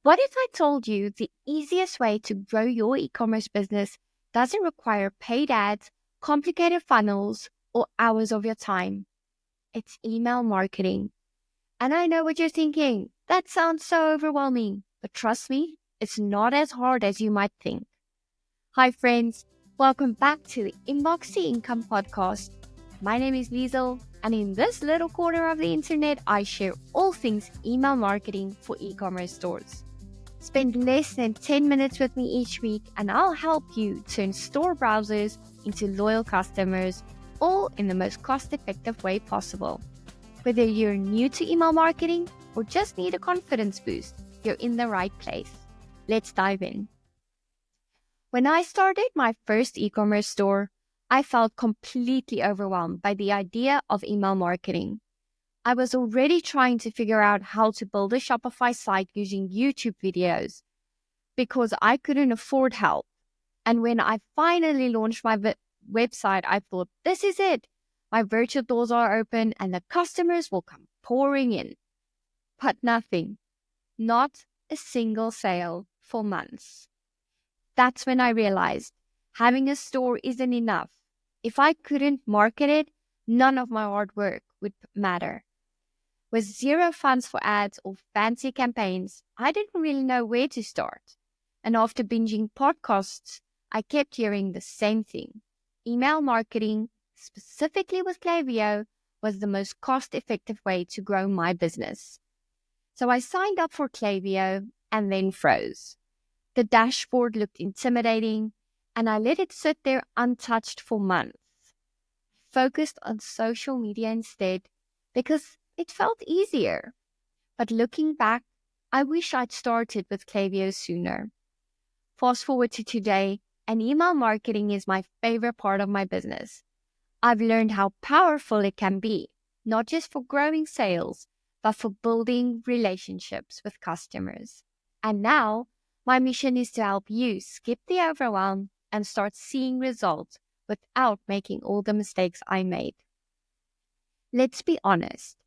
What if I told you the easiest way to grow your e-commerce business doesn't require paid ads, complicated funnels, or hours of your time? It's email marketing. And I know what you're thinking. That sounds so overwhelming. But trust me, it's not as hard as you might think. Hi friends, welcome back to the Inbox to Income podcast. My name is Liesel, and in this little corner of the internet, I share all things email marketing for e-commerce stores. Spend less than 10 minutes with me each week, and I'll help you turn store browsers into loyal customers, all in the most cost-effective way possible. Whether you're new to email marketing or just need a confidence boost, you're in the right place. Let's dive in. When I started my first e-commerce store, I felt completely overwhelmed by the idea of email marketing. I was already trying to figure out how to build a Shopify site using YouTube videos because I couldn't afford help. And when I finally launched my website, I thought, this is it. My virtual doors are open and the customers will come pouring in. But nothing. Not a single sale for months. That's when I realized having a store isn't enough. If I couldn't market it, none of my hard work would matter. With zero funds for ads or fancy campaigns, I didn't really know where to start. And after binging podcasts, I kept hearing the same thing. Email marketing, specifically with Klaviyo, was the most cost-effective way to grow my business. So I signed up for Klaviyo and then froze. The dashboard looked intimidating, and I let it sit there untouched for months. Focused on social media instead because it felt easier. But looking back, I wish I'd started with Klaviyo sooner. Fast forward to today, and email marketing is my favorite part of my business. I've learned how powerful it can be, not just for growing sales, but for building relationships with customers. And now, my mission is to help you skip the overwhelm and start seeing results without making all the mistakes I made. Let's be honest.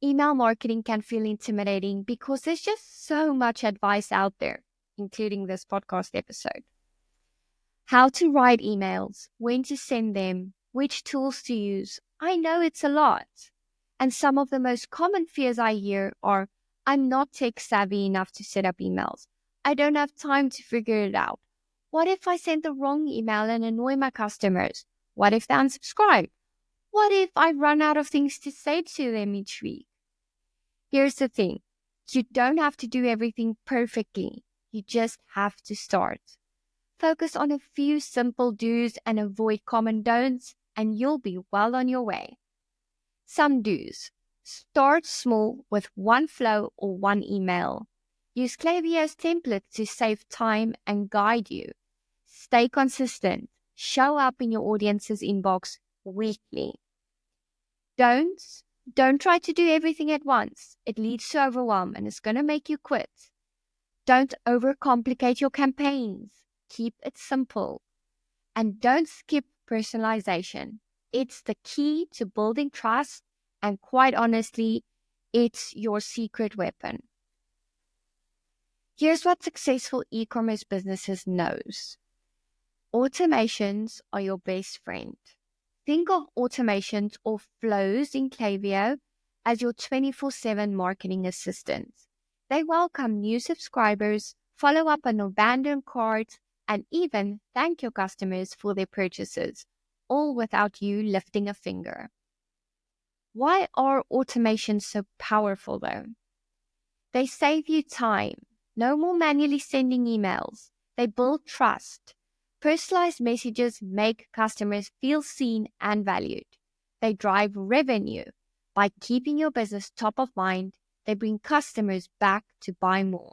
Email marketing can feel intimidating because there's just so much advice out there, including this podcast episode. How to write emails, when to send them, which tools to use. I know it's a lot. And some of the most common fears I hear are, I'm not tech savvy enough to set up emails. I don't have time to figure it out. What if I send the wrong email and annoy my customers? What if they unsubscribe? What if I run out of things to say to them each week? Here's the thing. You don't have to do everything perfectly. You just have to start. Focus on a few simple do's and avoid common don'ts, and you'll be well on your way. Some do's. Start small with one flow or one email. Use Klaviyo's templates to save time and guide you. Stay consistent. Show up in your audience's inbox weekly. Don't try to do everything at once. It leads to overwhelm and it's going to make you quit. Don't overcomplicate your campaigns. Keep it simple. And don't skip personalization. It's the key to building trust, and quite honestly, it's your secret weapon. Here's what successful e-commerce businesses knows. Automations are your best friend. Think of automations or flows in Klaviyo as your 24/7 marketing assistants. They welcome new subscribers, follow up on abandoned carts, and even thank your customers for their purchases, all without you lifting a finger. Why are automations so powerful though? They save you time. No more manually sending emails. They build trust. Personalized messages make customers feel seen and valued. They drive revenue. By keeping your business top of mind, they bring customers back to buy more.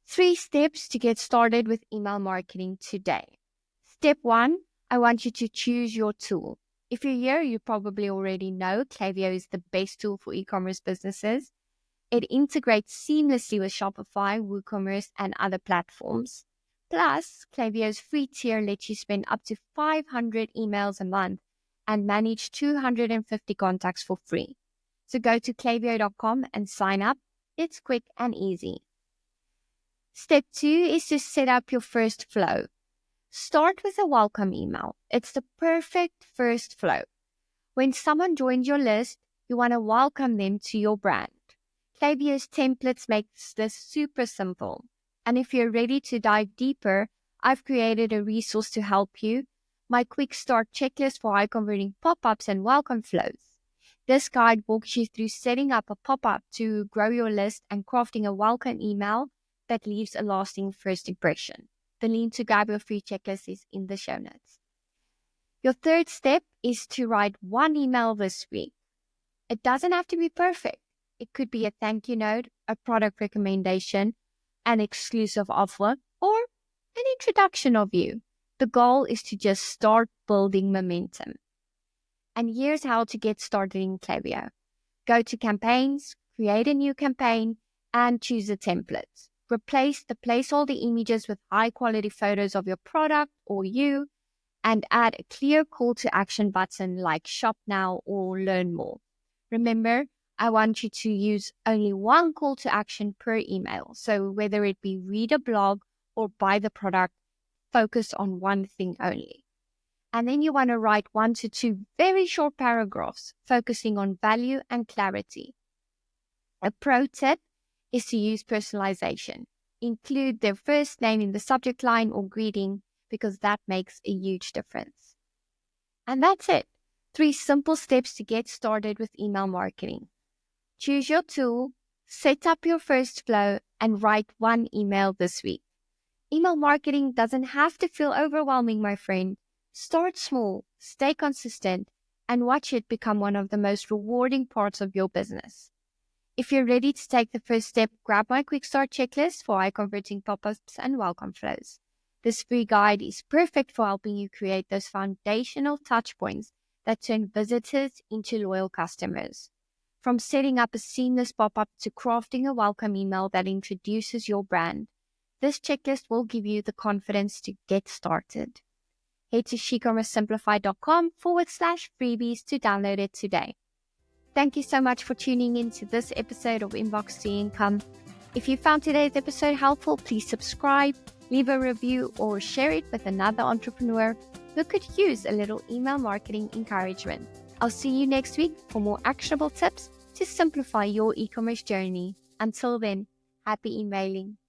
3 steps to get started with email marketing today. Step 1, I want you to choose your tool. If you're here, you probably already know Klaviyo is the best tool for e-commerce businesses. It integrates seamlessly with Shopify, WooCommerce, and other platforms. Plus, Klaviyo's free tier lets you spend up to 500 emails a month and manage 250 contacts for free. So go to klaviyo.com and sign up. It's quick and easy. Step 2 is to set up your first flow. Start with a welcome email. It's the perfect first flow. When someone joins your list, you want to welcome them to your brand. Klaviyo's templates makes this super simple. And if you're ready to dive deeper, I've created a resource to help you, my Quickstart checklist for high converting pop-ups and welcome flows. This guide walks you through setting up a pop-up to grow your list and crafting a welcome email that leaves a lasting first impression. The link to grab your free checklist is in the show notes. Your third step is to write one email this week. It doesn't have to be perfect. It could be a thank you note, a product recommendation, an exclusive offer, or an introduction of you. The goal is to just start building momentum. And here's how to get started in Klaviyo. Go to campaigns, create a new campaign, and choose a template. Replace the placeholder images with high-quality photos of your product or you, and add a clear call to action button like shop now or learn more. Remember, I want you to use only one call to action per email. So whether it be read a blog or buy the product, focus on one thing only. And then you want to write 1 to 2 very short paragraphs, focusing on value and clarity. A pro tip is to use personalization. Include their first name in the subject line or greeting, because that makes a huge difference. And that's it. 3 simple steps to get started with email marketing. Choose your tool, set up your first flow, and write one email this week. Email marketing doesn't have to feel overwhelming, my friend. Start small, stay consistent, and watch it become one of the most rewarding parts of your business. If you're ready to take the first step, grab my Quickstart checklist for high converting pop-ups and welcome flows. This free guide is perfect for helping you create those foundational touch points that turn visitors into loyal customers. From setting up a seamless pop-up to crafting a welcome email that introduces your brand, this checklist will give you the confidence to get started. Head to shecommercesimplified.com/freebies to download it today. Thank you so much for tuning in to this episode of Inbox to Income. If you found today's episode helpful, please subscribe, leave a review, or share it with another entrepreneur who could use a little email marketing encouragement. I'll see you next week for more actionable tips to simplify your e-commerce journey. Until then, happy emailing.